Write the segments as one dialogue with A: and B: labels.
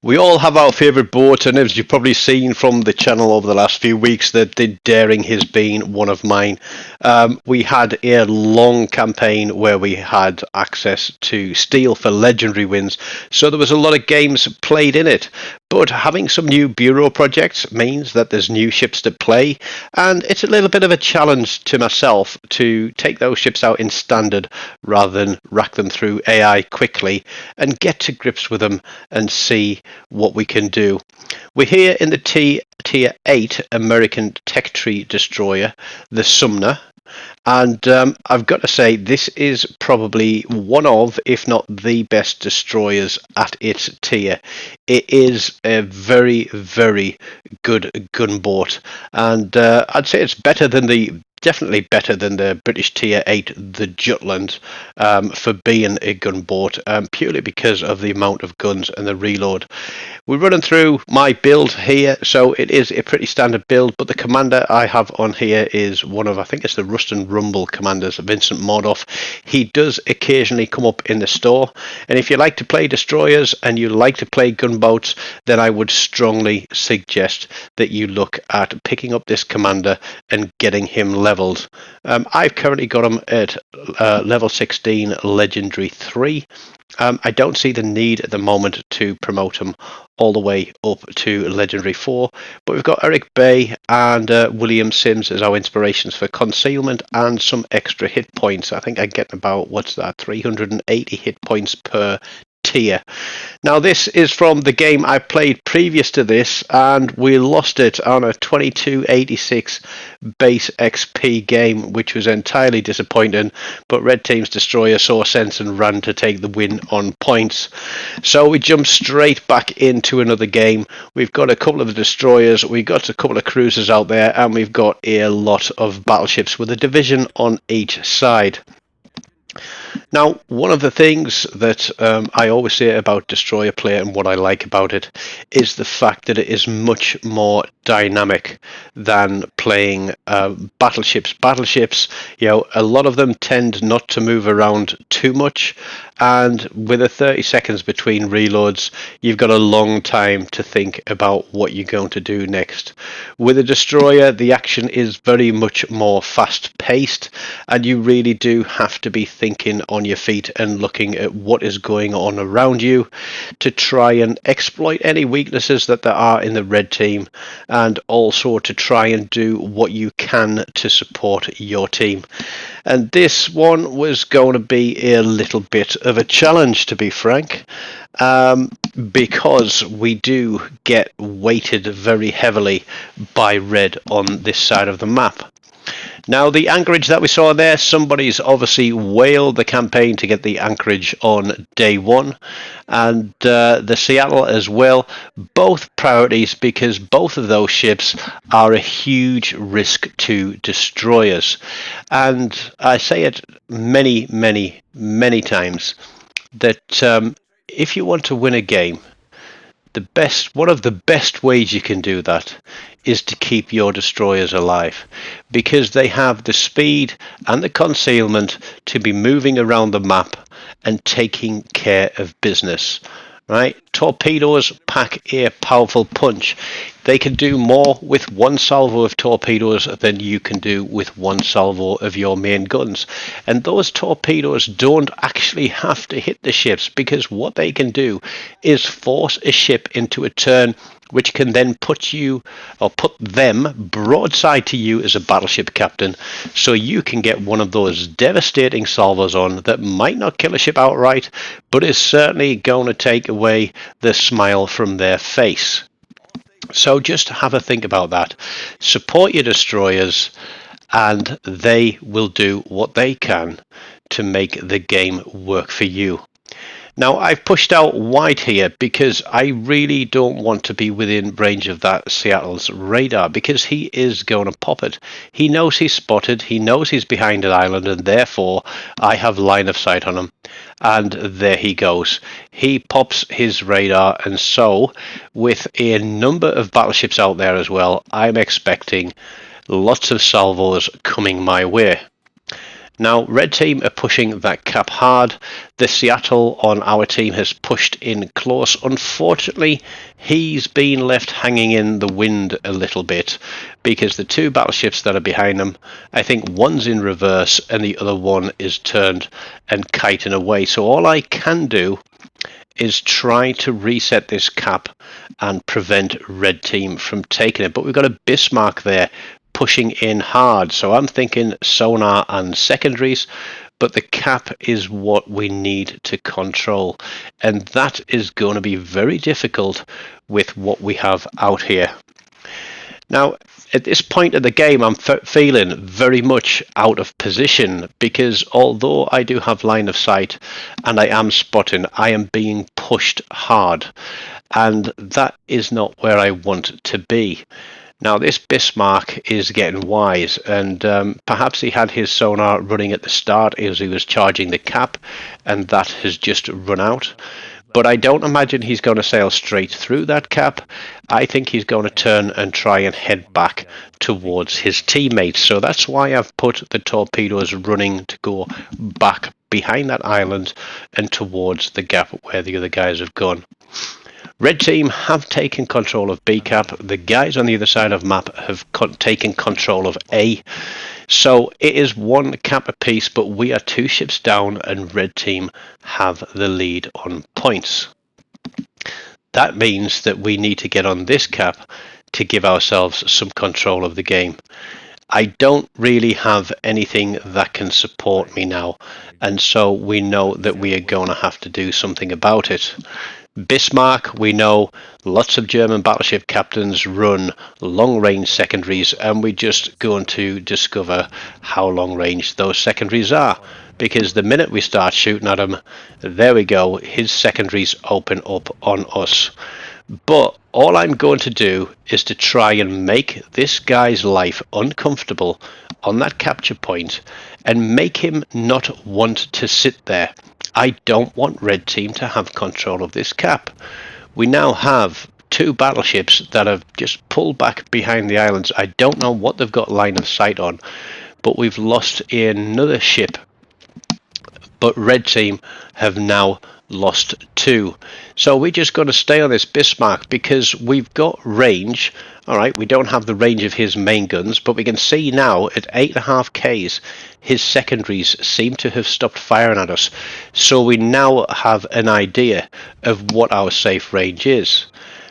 A: We all have our favourite boat, and as you've probably seen from the channel over the last few weeks, that the Daring has been one of mine. We had a long campaign where we had access to steel for legendary wins, so there was a lot of games played in it. But having some new bureau projects means that there's new ships to play, and it's a little bit of a challenge to myself to take those ships out in standard rather than rack them through AI quickly and get to grips with them and see what we can do. We're here in the Tier 8 American Tech Tree Destroyer, the Sumner. And I've got to say, this is probably one of, if not the best destroyers at its tier. It is a very, very good gunboat. And I'd say it's definitely better than the British Tier 8, the Jutland, for being a gunboat, purely because of the amount of guns and the reload. We're running through my build here, so it is a pretty standard build, but the commander I have on here is one of, I think it's the Rust and Rumble commanders, Vincent Mordoff. He does occasionally come up in the store, and if you like to play destroyers and you like to play gunboats, then I would strongly suggest that you look at picking up this commander and getting him leveled. I've currently got him at level 16, Legendary 3. I don't see the need at the moment to promote him all the way up to Legendary 4, but we've got Eric Bay and William Sims as our inspirations for concealment and some extra hit points. I think I get about, 380 hit points per tier. Now this is from the game I played previous to this, and we lost it on a 2286 base XP game, which was entirely disappointing, but Red Team's destroyer saw sense and ran to take the win on points. So we jumped straight back into another game. We've got a couple of destroyers, we've got a couple of cruisers out there, and we've got a lot of battleships with a division on each side. Now, one of the things that I always say about Destroyer play and what I like about it is the fact that it is much more dynamic than playing battleships. Battleships, a lot of them tend not to move around too much, and with a 30 seconds between reloads, you've got a long time to think about what you're going to do next. With a Destroyer, the action is very much more fast-paced, and you really do have to be thinking on your feet and looking at what is going on around you to try and exploit any weaknesses that there are in the red team, and also to try and do what you can to support your team. And this one was going to be a little bit of a challenge, to be frank, because we do get weighted very heavily by red on this side of the map. Now, the anchorage that we saw there, somebody's obviously whaled the campaign to get the anchorage on day one, and the Seattle as well. Both priorities, because both of those ships are a huge risk to destroyers. And I say it many, many, many times that if you want to win a game, one of the best ways you can do that is to keep your destroyers alive, because they have the speed and the concealment to be moving around the map and taking care of business. Right? Torpedoes pack a powerful punch. They can do more with one salvo of torpedoes than you can do with one salvo of your main guns. And those torpedoes don't actually have to hit the ships, because what they can do is force a ship into a turn which can then put them broadside to you as a battleship captain, so you can get one of those devastating salvos on that might not kill a ship outright, but is certainly going to take away the smile from their face. So just have a think about that. Support your destroyers, and they will do what they can to make the game work for you. Now, I've pushed out wide here because I really don't want to be within range of that Seattle's radar, because he is going to pop it. He knows he's spotted, he knows he's behind an island, and therefore I have line of sight on him. And there he goes. He pops his radar, and so with a number of battleships out there as well, I'm expecting lots of salvos coming my way. Now, red team are pushing that cap hard. The Seattle on our team has pushed in close. Unfortunately, he's been left hanging in the wind a little bit because the two battleships that are behind him, I think one's in reverse and the other one is turned and kiting away. So all I can do is try to reset this cap and prevent red team from taking it. But we've got a Bismarck there pushing in hard, so I'm thinking sonar and secondaries, but the cap is what we need to control, and that is going to be very difficult with what we have out here. Now, at this point of the game, I'm feeling very much out of position because although I do have line of sight and I am spotting, I am being pushed hard, and that is not where I want to be. Now, this Bismarck is getting wise, and perhaps he had his sonar running at the start as he was charging the cap, and that has just run out. But I don't imagine he's going to sail straight through that cap. I think he's going to turn and try and head back towards his teammates. So that's why I've put the torpedoes running to go back behind that island and towards the gap where the other guys have gone. Red team have taken control of B cap. The guys on the other side of map have taken control of A. So it is one cap apiece, but we are 2 ships down and red team have the lead on points. That means that we need to get on this cap to give ourselves some control of the game. I don't really have anything that can support me now, and so we know that we are going to have to do something about it. Bismarck, we know lots of German battleship captains run long-range secondaries, and we're just going to discover how long-range those secondaries are, because the minute we start shooting at him, there we go, his secondaries open up on us. But all I'm going to do is to try and make this guy's life uncomfortable on that capture point and make him not want to sit there. I don't want red team to have control of this cap. We now have 2 battleships that have just pulled back behind the islands. I don't know what they've got line of sight on, but we've lost another ship. But red team have now lost 2. So we're just going to stay on this Bismarck because we've got range. All right, we don't have the range of his main guns, but we can see now at 8.5 Ks, his secondaries seem to have stopped firing at us. So we now have an idea of what our safe range is.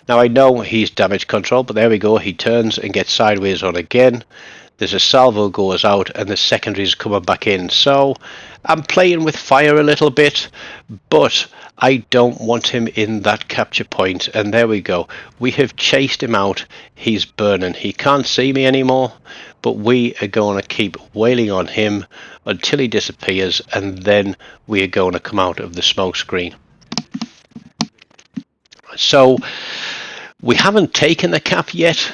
A: Now I know he's damage control, but there we go. He turns and gets sideways on again. There's a salvo goes out and the secondaries coming back in. So I'm playing with fire a little bit, but I don't want him in that capture point. And there we go. We have chased him out. He's burning. He can't see me anymore, but we are going to keep wailing on him until he disappears, and then we are going to come out of the smoke screen. So we haven't taken the cap yet.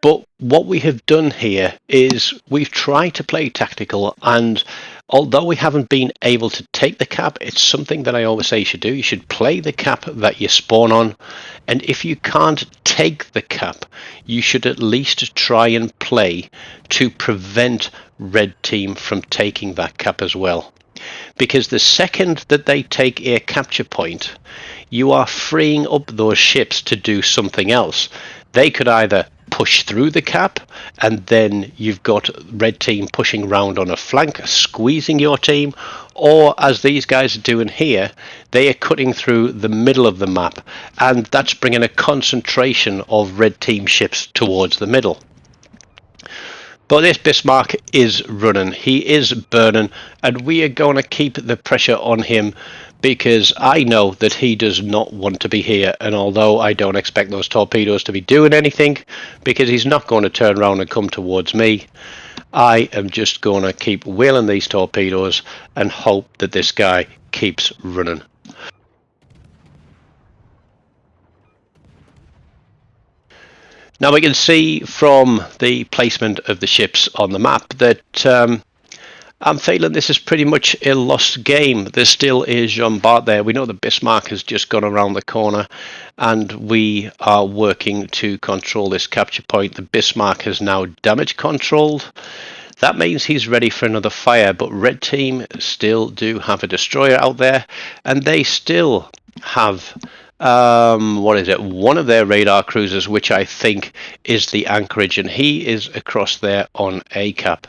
A: But what we have done here is we've tried to play tactical, and although we haven't been able to take the cap, it's something that I always say you should do. You should play the cap that you spawn on, and if you can't take the cap, you should at least try and play to prevent red team from taking that cap as well. Because the second that they take a capture point, you are freeing up those ships to do something else. They could either push through the cap, and then you've got red team pushing round on a flank, squeezing your team, or as these guys are doing here, they are cutting through the middle of the map, and that's bringing a concentration of red team ships towards the middle. But this Bismarck is running, he is burning, and we are going to keep the pressure on him because I know that he does not want to be here. And although I don't expect those torpedoes to be doing anything because he's not going to turn around and come towards me, I am just going to keep wheeling these torpedoes and hope that this guy keeps running. Now we can see from the placement of the ships on the map that I'm feeling this is pretty much a lost game. There still is Jean Bart there. We know the Bismarck has just gone around the corner, and we are working to control this capture point. The Bismarck has now damage controlled. That means he's ready for another fire, but red team still do have a destroyer out there, and they still have what is it, one of their radar cruisers, which I think is the Anchorage, and he is across there on A cap.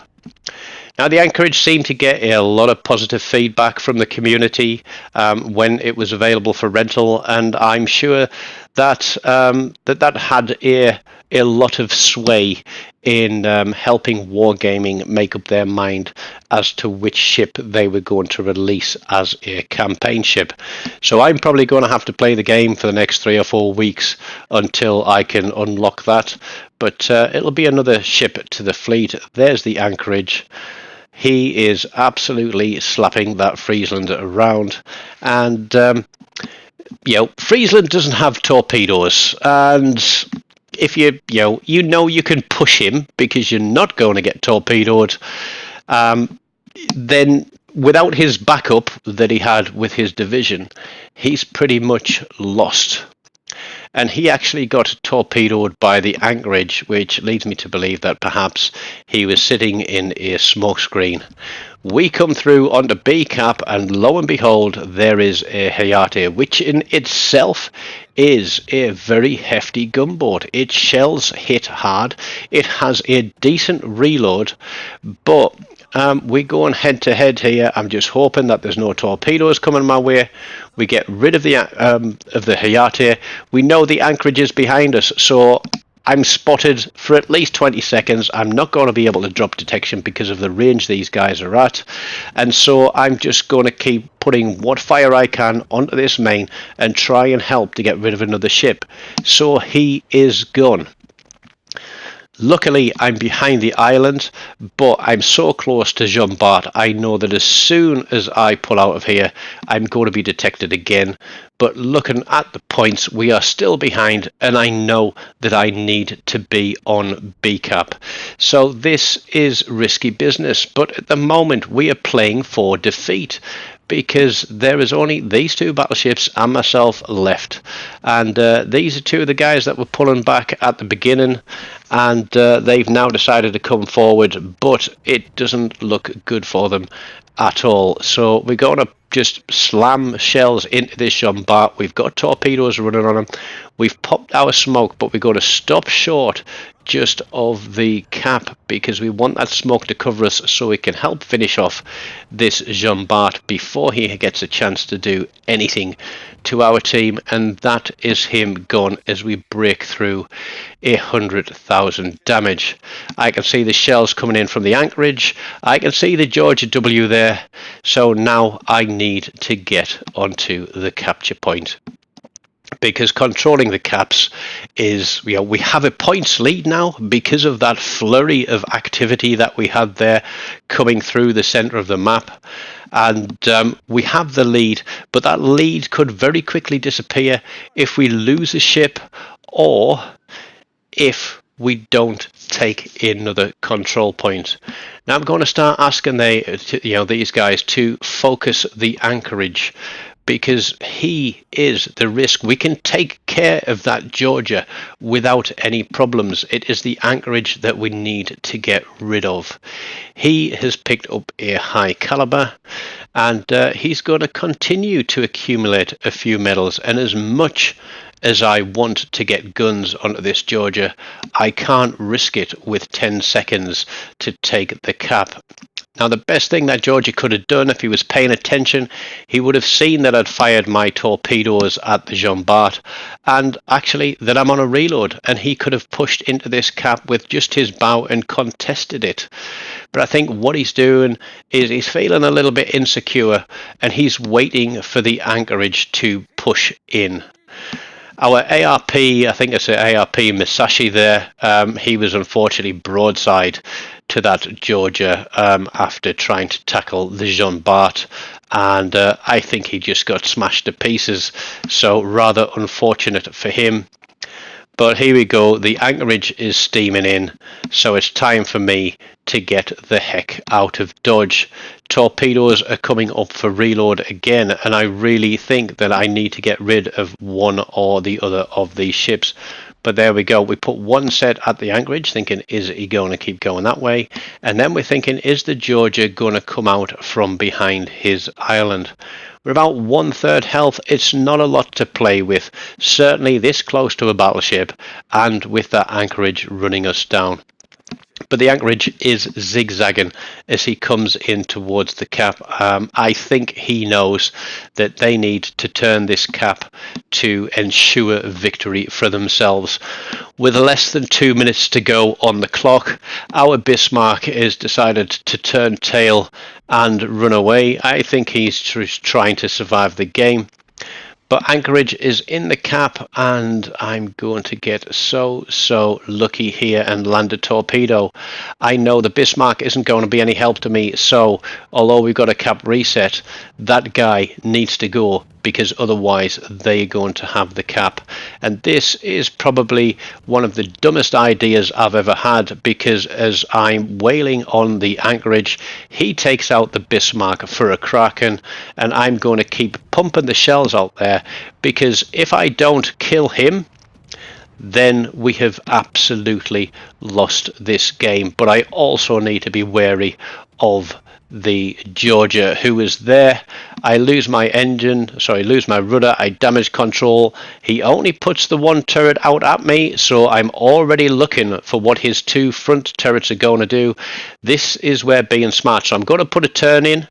A: Now, the Anchorage seemed to get a lot of positive feedback from the community when it was available for rental, and I'm sure that that had a lot of sway in helping Wargaming make up their mind as to which ship they were going to release as a campaign ship. So I'm probably going to have to play the game for the next 3 or 4 weeks until I can unlock that. But it'll be another ship to the fleet. There's the Anchorage. He is absolutely slapping that Friesland around, and Friesland doesn't have torpedoes, and if you you can push him because you're not going to get torpedoed, then without his backup that he had with his division, he's pretty much lost. And he actually got torpedoed by the Anchorage, which leads me to believe that perhaps he was sitting in a smokescreen. We come through onto B cap, and lo and behold, there is a Hayate, which in itself is a very hefty gunboat. Its shells hit hard. It has a decent reload, but we're going head to head here. I'm just hoping that there's no torpedoes coming my way. We get rid of the Hayate. We know the Anchorage is behind us, so I'm spotted for at least 20 seconds. I'm not going to be able to drop detection because of the range these guys are at, and so I'm just going to keep putting what fire I can onto this main and try and help to get rid of another ship. So he is gone. Luckily, I'm behind the island, but I'm so close to Jean Bart, I know that as soon as I pull out of here, I'm going to be detected again. But looking at the points, we are still behind, and I know that I need to be on B cap. So this is risky business, but at the moment we are playing for defeat, because there is only these two battleships and myself left, and these are two of the guys that were pulling back at the beginning, and they've now decided to come forward, but it doesn't look good for them at all. So we're going to just slam shells into this Jean Bart. We've got torpedoes running on them. We've popped our smoke, but we're going to stop short just of the cap because we want that smoke to cover us so we can help finish off this Jean Bart before he gets a chance to do anything to our team, and that is him gone as we break through 100,000 damage. I can see the shells coming in from the Anchorage. I can see the Georgia W there. So now I need to get onto the capture point, because controlling the caps is, we have a points lead now because of that flurry of activity that we had there coming through the center of the map. And we have the lead, but that lead could very quickly disappear if we lose a ship or if we don't take another control point. Now I'm going to start asking these guys to focus the Anchorage, because he is the risk. We can take care of that Georgia without any problems. It is the Anchorage that we need to get rid of. He has picked up a high caliber, and he's going to continue to accumulate a few medals. And as much as I want to get guns onto this Georgia, I can't risk it with 10 seconds to take the cap. Now, the best thing that Georgia could have done, if he was paying attention, he would have seen that I'd fired my torpedoes at the Jean Bart, and actually that I'm on a reload, and he could have pushed into this cap with just his bow and contested it. But I think what he's doing is he's feeling a little bit insecure, and he's waiting for the Anchorage to push in. Our ARP, I think it's an ARP Musashi there, he was unfortunately broadside to that Georgia after trying to tackle the Jean Bart, and I think he just got smashed to pieces, so rather unfortunate for him. But here we go, the anchorage is steaming in, so it's time for me to get the heck out of dodge. Torpedoes are coming up for reload again, and I really think that I need to get rid of one or the other of these ships. But there we go, we put one set at the anchorage, thinking, is he going to keep going that way? And then we're thinking, is the Georgia going to come out from behind his island? We're about 1/3 health. It's not a lot to play with, certainly this close to a battleship and with that anchorage running us down. But the anchorage is zigzagging as he comes in towards the cap. I think he knows that they need to turn this cap to ensure victory for themselves. With less than 2 minutes to go on the clock, our Bismarck has decided to turn tail and run away. I think he's just trying to survive the game. But anchorage is in the cap, and I'm going to get so lucky here and land a torpedo. I know the Bismarck isn't going to be any help to me, so although we've got a cap reset, that guy needs to go, because otherwise they're going to have the cap. And this is probably one of the dumbest ideas I've ever had, because as I'm whaling on the anchorage, he takes out the Bismarck for a Kraken, and I'm going to keep pumping the shells out there, because if I don't kill him, then we have absolutely lost this game. But I also need to be wary of the Georgia who is there. I lose my lose my rudder, I damage control. He only puts the one turret out at me, so I'm already looking for what his two front turrets are going to do. This is where being smart, so I'm going to put a turn in.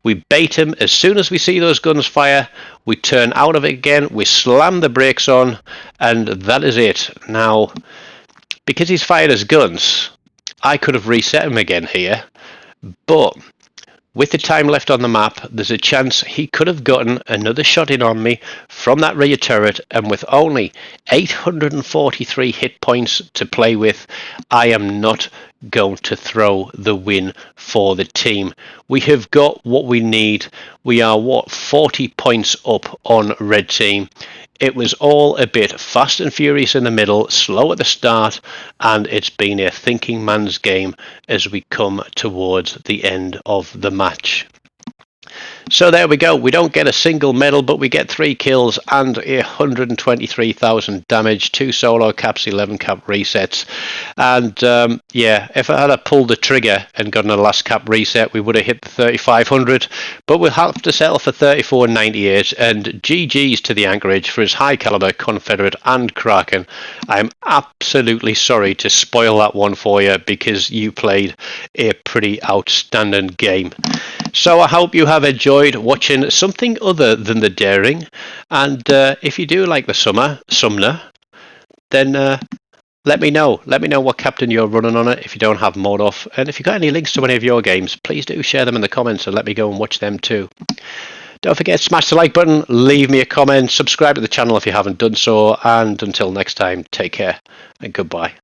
A: We bait him. As soon as we see those guns fire, we turn out of it again, we slam the brakes on, and that is it. Now, because he's fired his guns, I could have reset him again here, but with the time left on the map, there's a chance he could have gotten another shot in on me from that rear turret, and with only 843 hit points to play with, I am not going to throw the win for the team. We have got what we need. We are 40 points up on red team. It was all a bit fast and furious in the middle, slow at the start, and it's been a thinking man's game as we come towards the end of the match. So there we go. We don't get a single medal, but we get 3 kills and 123,000 damage, 2 solo caps, 11 cap resets. And yeah, if I had pulled the trigger and gotten a last cap reset, we would have hit the 3,500. But we'll have to settle for 34.98. And GG's to the anchorage for his high caliber Confederate and Kraken. I'm absolutely sorry to spoil that one for you, because you played a pretty outstanding game. So I hope you have enjoyed watching something other than the daring, and if you do like the Sumner, then let me know what captain you're running on it if you don't have mod off, and if you've got any links to any of your games, please do share them in the comments and let me go and watch them too. Don't forget, smash the like button, leave me a comment, subscribe to the channel if you haven't done so, and until next time, take care and goodbye.